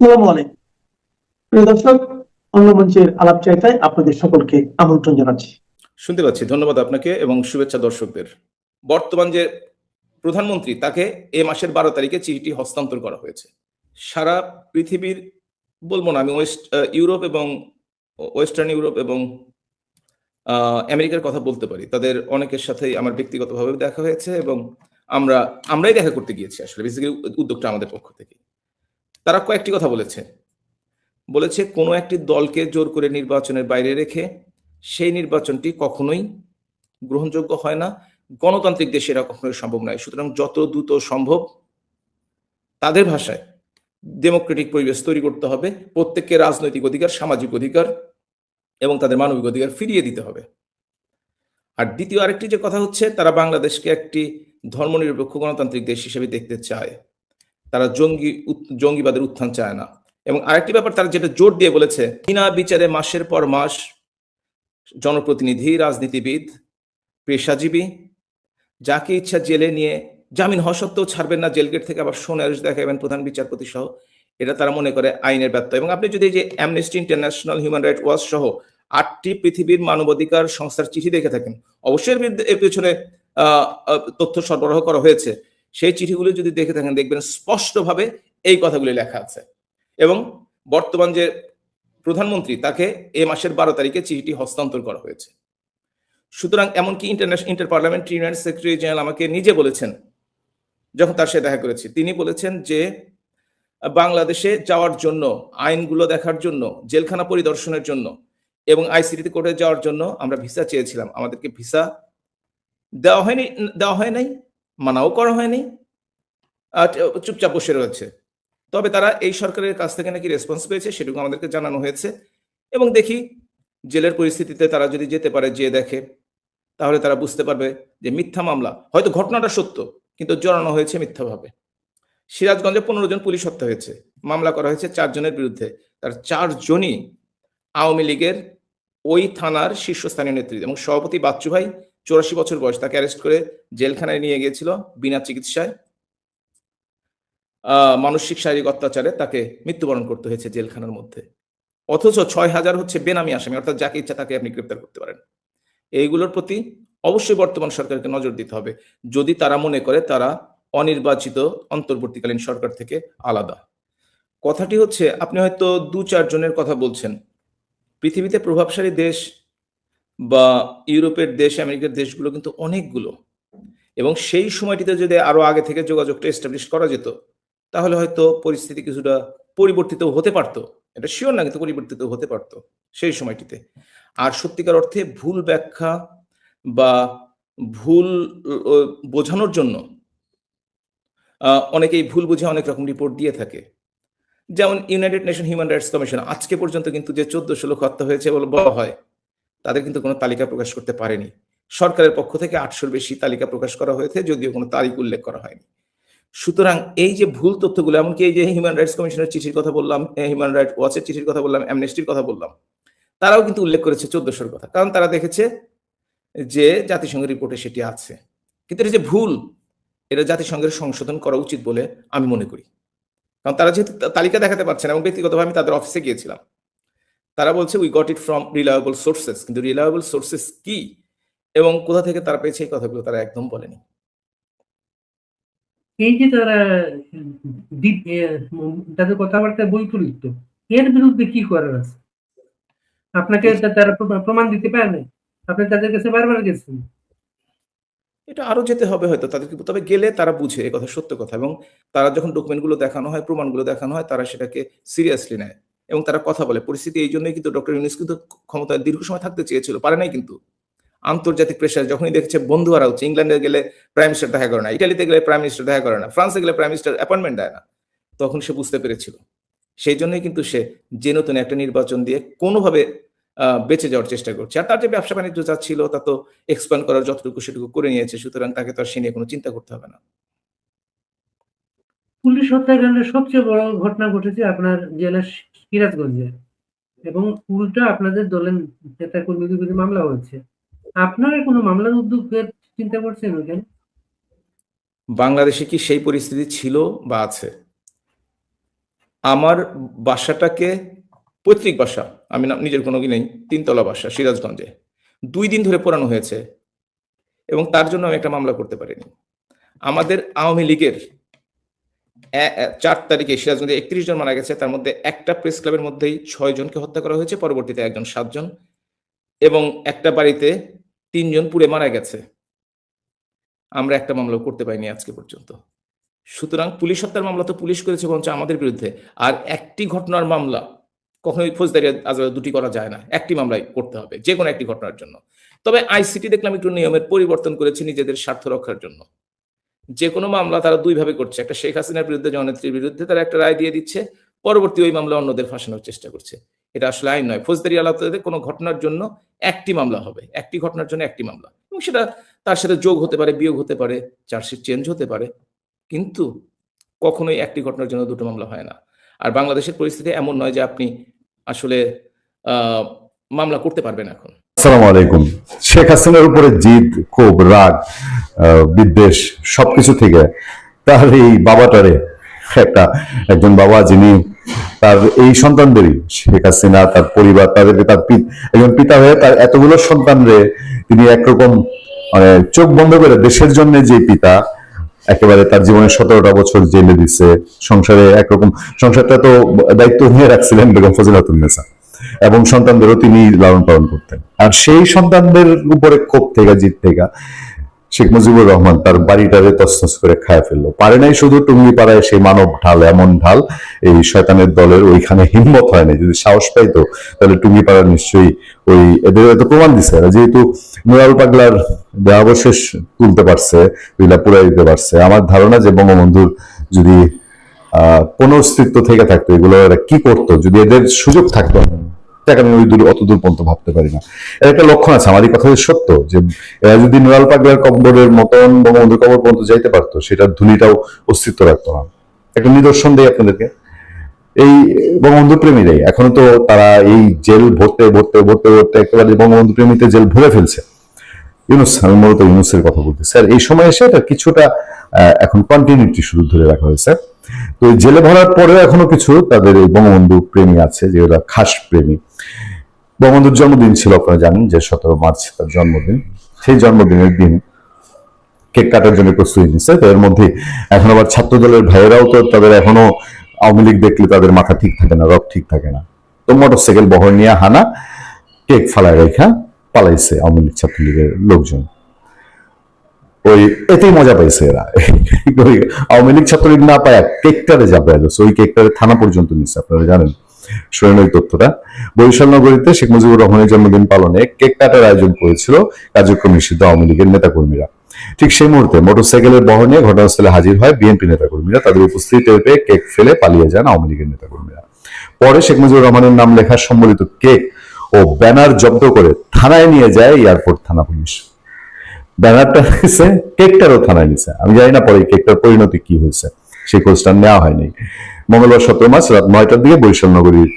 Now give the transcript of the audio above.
আসসালামু আলাইকুম প্রিয় দর্শক, অন্য মঞ্চের আলাপ চাইতায় আপনাদের সকলকে আমন্ত্রণ জানাচ্ছি। শুনতে পাচ্ছি। ধন্যবাদ আপনাকে এবং শুভেচ্ছা দর্শকদের। বর্তমান যে প্রধানমন্ত্রী তাকে এ মাসের ১২ তারিখে চিঠিটি হস্তান্তর করা হয়েছে। সারা পৃথিবীর বলবো না, আমি ইউরোপ এবং ওয়েস্টার্ন ইউরোপ এবং আমেরিকার কথা বলতে পারি। তাদের অনেকের সাথেই আমার ব্যক্তিগতভাবে দেখা হয়েছে এবং আমরাই দেখা করতে গিয়েছি আসলে। বেসিক্যালি উদ্যোগটা আমাদের পক্ষ থেকে। তারা কয়েকটি কথা বলেছে কোনো একটি দলকে জোর করে নির্বাচনের বাইরে রেখে সেই নির্বাচনটি কখনোই গ্রহণযোগ্য হয় না। গণতান্ত্রিক দেশে এরা কখনোই সম্ভব নয়। সুতরাং যত দ্রুত সম্ভব তাদের ভাষায় ডেমোক্রেটিক পরিবেশ তৈরি করতে হবে। প্রত্যেককে রাজনৈতিক অধিকার, সামাজিক অধিকার এবং তাদের মানবিক অধিকার ফিরিয়ে দিতে হবে। আর দ্বিতীয় আরেকটি যে কথা হচ্ছে, তারা বাংলাদেশকে একটি ধর্মনিরপেক্ষ গণতান্ত্রিক দেশ হিসেবে দেখতে চায়। তারা জঙ্গিবাদের উত্থান চায় না। এবং আরেকটি ব্যাপার তারা যেটা জোর দিয়ে বলেছে, বিনা বিচারে মাসের পর মাস জনপ্রতিনিধি, রাজনীতিবিদ, পেশাজীবী যাকে ইচ্ছা জেলে নিয়ে জামিন হওয়া সত্ত্বেও ছাড়বেন না জেল গেট থেকে, আবার সোনার দেখাবেন প্রধান বিচারপতি সহ। এটা তারা মনে করে আইনের ব্যত্যয়। এবং আপনি যদি যে amnesty international, human rights watch সহ ৮টি পৃথিবীর মানবাধিকার সংস্থার চিঠি দেখে থাকেন, অবশ্যই এর পেছনে তথ্য সরবরাহ করা হয়েছে। সেই চিঠিগুলো যদি দেখে থাকেন দেখবেন স্পষ্টভাবে এই কথাগুলি লেখা আছে। এবং বর্তমান যে প্রধানমন্ত্রী তাকে এ মাসের ১২ তারিখে চিঠিটি হস্তান্তর করা হয়েছে। সুতরাং এমনকি inter parliamentary union secretary general আমাকে নিজে বলেছেন, যখন তার সাথে দেখা করেছি, তিনি বলেছেন যে বাংলাদেশে যাওয়ার জন্য, আইনগুলো দেখার জন্য, জেলখানা পরিদর্শনের জন্য এবং আইসিটি কোর্টে যাওয়ার জন্য আমরা ভিসা চেয়েছিলাম। আমাদেরকে ভিসা দেওয়া হয় নাই, মানাও করা হয়নি, চুপচাপ বসে রয়েছে। তবে তারা এই সরকারের কাছ থেকে নাকি রেসপন্স পেয়েছে, সেটুকু আমাদেরকে জানানো হয়েছে। এবং দেখি জেলের পরিস্থিতিতে তারা যদি যেতে পারে, যে দেখে, তাহলে তারা বুঝতে পারবে যে মিথ্যা মামলা, হয়তো ঘটনাটা সত্য কিন্তু জড়ানো হয়েছে মিথ্যাভাবে। সিরাজগঞ্জে 15 জন পুলিশ হত্যা হয়েছে, মামলা করা হয়েছে 4 জনের বিরুদ্ধে। তার 4 জনই আওয়ামী লীগের ওই থানার শীর্ষস্থানীয় নেতৃত্ব। এবং সভাপতি বাচ্চু ভাই 84 বছর বয়স, তাকে অ্যারেস্ট করে জেলখানায় নিয়ে গিয়েছিল বিনা চিকিৎসায়, মানসিক শারীরিক অত্যাচারে তাকে মৃত্যুবরণ করতে হয়েছে জেলখানার মধ্যে। অথচ 6000 হচ্ছে বেনামি আসামি, অর্থাৎ যাকে ইচ্ছা তাকে আপনি গ্রেপ্তার করতে পারেন। এইগুলোর প্রতি অবশ্যই বর্তমান সরকারকে নজর দিতে হবে, যদি তারা মনে করে তারা অনির্বাচিত অন্তর্বর্তীকালীন সরকার থেকে আলাদা। কথাটি হচ্ছে, আপনি হয়তো 2-4 জনের কথা বলছেন। পৃথিবীতে প্রভাবশালী দেশ বা ইউরোপের দেশ, আমেরিকার দেশগুলো কিন্তু অনেকগুলো। এবং সেই সময়টিতে যদি আরো আগে থেকে যোগাযোগটা এস্টাবলিশ করা যেত, তাহলে হয়তো পরিস্থিতি কিছুটা পরিবর্তিত হতে পারত। এটা শিওর না, কিন্তু পরিবর্তিত হতে পারত সেই সময়টিতে। আর সত্যিকার অর্থে ভুল ব্যাখ্যা বা ভুল বোঝানোর জন্য অনেকেই ভুল বুঝে অনেক রকম রিপোর্ট দিয়ে থাকে। যেমন United nation human rights commission আজকে পর্যন্ত কিন্তু যে 1400 লোক হত্যা হয়েছে বলে বলা হয়, তাদের কিন্তু কোনো তালিকা প্রকাশ করতে পারেনি। সরকারের পক্ষ থেকে 800-র বেশি তালিকা প্রকাশ করা হয়েছে, যদিও কোনো তারিখ উল্লেখ করা হয়নি। সুতরাং এই যে ভুল তথ্যগুলো, এমনকি এই যে হিউম্যান রাইটস কমিশনের চিঠির কথা বললাম, হিউম্যান রাইটস ওয়াচের চিঠির কথা বললাম, অ্যামনেস্টির কথা বললাম, তারাও কিন্তু উল্লেখ করেছে 1400-র কথা, কারণ তারা দেখেছে যে জাতিসংঘের রিপোর্টে সেটি আছে। কিন্তু এটা যে ভুল, এটা জাতিসংঘের সংশোধন করা উচিত বলে আমি মনে করি। কারণ তারা যেহেতু তালিকা দেখাতে পারছে না, এবং ব্যক্তিগতভাবে আমি তাদের অফিসে গিয়েছিলাম, তারা বলছে we got it from reliable sources, কিন্তু রিলায়েবল সোর্সেস কি এবং কোথা থেকে তারা পেয়েছে এই কথাগুলো তারা একদম বলেনি। এই যে তারা তাদের কথাবার্তায় বৈপরীত্য, এর বিরুদ্ধে কি করার আছে? আপনাকে তারা প্রমাণ দিতে পারে না, আপনি তাদের কাছে বারবার গেছেন। এটা আরো যেতে হবে হয়তো তাদেরকে, তবে গেলে তারা বুঝে এই কথা সত্য কথা। এবং তারা যখন ডকুমেন্টগুলো দেখানো হয়, প্রমাণগুলো দেখানো হয়, তারা সেটাকে সিরিয়াসলি নেয় এবং তারা কথা বলে। পরিস্থিতি এই জন্যই কিন্তু ডক্টর ইউনূস কিন্তু ক্ষমতায় দীর্ঘ সময় থাকতে চেয়েছিল, পারে নাই। কিন্তু আন্তর্জাতিক প্রেশার যখনই দেখেছে বন্ধু হারা হচ্ছে, ইংল্যান্ডে গেলে প্রাইম মিনিস্টার দেখা করে না, ইটালিতে গেলে প্রাইম মিনিস্টার দেখা করে না, ফ্রান্সে গেলে প্রাইম মিনিস্টার অ্যাপয়েন্টমেন্ট দেয় না, তখন সে বুঝতে পেরেছিল। সেই জন্যই কিন্তু সে যে নতুন একটা নির্বাচন দিয়ে কোনোভাবে বেঁচে যাওয়ার চেষ্টা করছে। আর তার যে ব্যবসা বাণিজ্য যা ছিল তা তো এক্সপ্যান্ড করার যতটুকু সেটুকু করে নিয়েছে, সুতরাং তাকে তো আর সে নিয়ে কোনো চিন্তা করতে হবে না। পুলিশ হত্যাকাণ্ডের সবচেয়ে বড় ঘটনা ঘটেছে আপনার জেলার সিরাজগঞ্জে, এবং উল্টা আপনাদের দলের নেতা কর্মীদের বিরুদ্ধে মামলা হয়েছে। আপনারা কোনো মামলার উদ্যোগ চিন্তা করছেন ওখানে? বাংলাদেশে কি সেই পরিস্থিতি ছিল বা আছে? আমার বাসাটাকে, পৈতৃক বাসা, আমি নিজের কোনো কি নেই, 3 তলা বাসা সিরাজগঞ্জে 2 দিন ধরে পোড়ানো হয়েছে এবং তার জন্য আমি একটা মামলা করতে পারিনি। আমাদের আওয়ামী লীগের 4 তারিখে সিরাজগঞ্জে 31 জন মারা গেছে, তার মধ্যে একটা প্রেস ক্লাবের মধ্যেই 6 জনকে হত্যা করা হয়েছে, পরবর্তীতে একজন 7 জন, এবং একটা বাড়িতে 3 জন পুড়ে মারা গেছে। আমরা একটা মামলা করতে পারিনি আজকে পর্যন্ত। সুতরাং পুলিশ হত্যার মামলা তো পুলিশ করেছে বরঞ্চ আমাদের বিরুদ্ধে, আর একটি ঘটনার মামলা কখনোই ফৌজদারি আদালতে 2টি করা যায় না, একটি মামলাই করতে হবে যে কোনো একটি ঘটনার জন্য। তবে আইসিটি দেখলাম একটু নিয়মের পরিবর্তন করেছে নিজেদের স্বার্থ রক্ষার জন্য। যে কোনো মামলা তারা 2 ভাবে করছে, একটা শেখ হাসিনার বিরুদ্ধে, জননেত্রীর বিরুদ্ধে তারা একটা রায় দিয়ে দিচ্ছে, পরবর্তী ওই মামলা অন্যদের ফাঁসানোর চেষ্টা করছে। এটা আসলে আইন নয়। ফৌজদারি আদালতে কোনো ঘটনার জন্য একটি মামলা হবে, একটি ঘটনার জন্য একটি মামলা, এবং সেটা তার সাথে যোগ হতে পারে, বিয়োগ হতে পারে, চার্জশিট চেঞ্জ হতে পারে, কিন্তু কখনোই একটি ঘটনার জন্য 2টো মামলা হয় না। আর বাংলাদেশের পরিস্থিতি এমন নয় যে আপনি আসলে মামলা করতে পারবেন এখন। আসসালামু আলাইকুম। শেখ হাসিনার উপরে জিদ, ক্ষোভ, রাগ, বিদ্বেষ সবকিছু থেকে তার এই বাবাটারে, একজন বাবা যিনি তার এই সন্তানদেরই, শেখ হাসিনা, তার পরিবার, তাদেরকে তার একজন পিতা হয়ে তার এতগুলো সন্তানরে তিনি একরকম মানে চোখ বন্ধ করে দেশের জন্য যে পিতা, একেবারে তার জীবনের 17টা বছর জেলে দিছে, সংসারে একরকম সংসারটা তো দায়িত্ব নিয়ে রাখছিলেন বেগম ফজিলাতুন্নেসা, এবং সন্তানদেরও তিনি লালন পালন করতেন। আর সেই সন্তানদের উপরে ক্ষোভ থেকে, জিত থেকে শেখ মুজিবুর রহমান তার বাড়িটারে তছনছ করে খায় ফেললো। পারে নাই শুধু টুঙ্গিপাড়ায় সেই মানব ঢাল, এমন ঢাল এই শয়তানের দলের ওইখানে হিম্মত হয় না। যদি সাহস পাইতো তাহলে টুঙ্গিপাড়ার নিশ্চয়ই ওই এদের এত প্রমাণ দিছে, যেহেতু নুরাল পাগলার দেহাবশেষ তুলতে পারছে, ওইটা পুরাই দিতে পারছে। আমার ধারণা যে বঙ্গবন্ধুর যদি কোনো অস্তিত্ব থেকে থাকতো, এগুলো এরা কি করতো যদি এদের সুযোগ থাকতো, আমি ওই অত দূর পর্যন্ত ভাবতে পারি না। এর একটা লক্ষণ আছে, আমার এই কথা সত্য, যে এরা যদি নুরাল পাগলার কবরের মতন বঙ্গবন্ধুর কবর পর্যন্ত যাইতে পারতো, সেটার ধুলিটাও অস্তিত্ব রাখতো না। একটা নিদর্শন দেয় আপনাদেরকে, এই বঙ্গবন্ধু প্রেমীরাই এখনো তো তারা এই জেল ভরতে ভরতে ভরতে ভরতে একেবারে বঙ্গবন্ধু প্রেমীতে জেল ভরে ফেলছে। ইউনুস, আমি মূলত ইউনুসের কথা বলতে স্যার, এই সময় এসে এটা কিছুটা এখন কন্টিনিউটি শুরু ধরে রাখা হয়েছে। তো জেলে ভরার পরেও এখনো কিছু তাদের এই বঙ্গবন্ধু প্রেমী আছে, যেগুলো খাস প্রেমী। বঙ্গবন্ধুর জন্মদিন ছিল, আপনারা জানেন যে 17 মার্চ তার জন্মদিন। সেই জন্মদিনের দিন কেক কাটার জন্য প্রস্তুতি নিচ্ছে। তো এর মধ্যে এখন আবার ছাত্র দলের ভাইয়েরাও তো তাদের এখনো আওয়ামী লীগ দেখলে তাদের মাথা ঠিক থাকে না, রক ঠিক থাকে না। তো মোটরসাইকেল বহর নিয়ে হানা, কেক ফালায় রেখা পালাইছে আওয়ামী লীগ ছাত্রলীগের লোকজন। ওই এতেই মজা পাইছে এরা। আওয়ামী লীগ ছাত্রলীগ না পায় কেকটারে যাবে, ওই কেকটারে থানা পর্যন্ত নিচ্ছে, আপনারা জানেন। শুনেন ওই তথ্যটা। বরিশাল নগরীতে শেখ মুজিবুর রহমানের জন্মদিন পালনে কেক কাটার আয়োজন করেছিল কার্যক্রম নিষিদ্ধ আওয়ামী লীগের নেতাকর্মীরা। ঠিক সেই মুহূর্তে মোটরসাইকেলের বহর নিয়ে ঘটনাস্থলে হাজির হয় বিএনপি নেতাকর্মীরা। তাদের উপস্থিতি টের পেয়ে কেক ফেলে পালিয়ে যান আওয়ামী লীগের নেতাকর্মীরা। পরে শেখ মুজিবুর রহমানের নাম লেখা সম্বলিত কেক ও ব্যানার জব্দ করে থানায় নিয়ে যায় এয়ারপোর্ট থানা পুলিশ। ব্যানারটা নিয়েছে, কেকটারও থানায় নিছে। আমি জানি না পরে কেকটার পরিণতি কি হয়েছে, সেই খোঁজটা নেওয়া হয়নি। মঙ্গলবার 17 মার্চ রাত 9টার দিকে বরিশাল নগরীর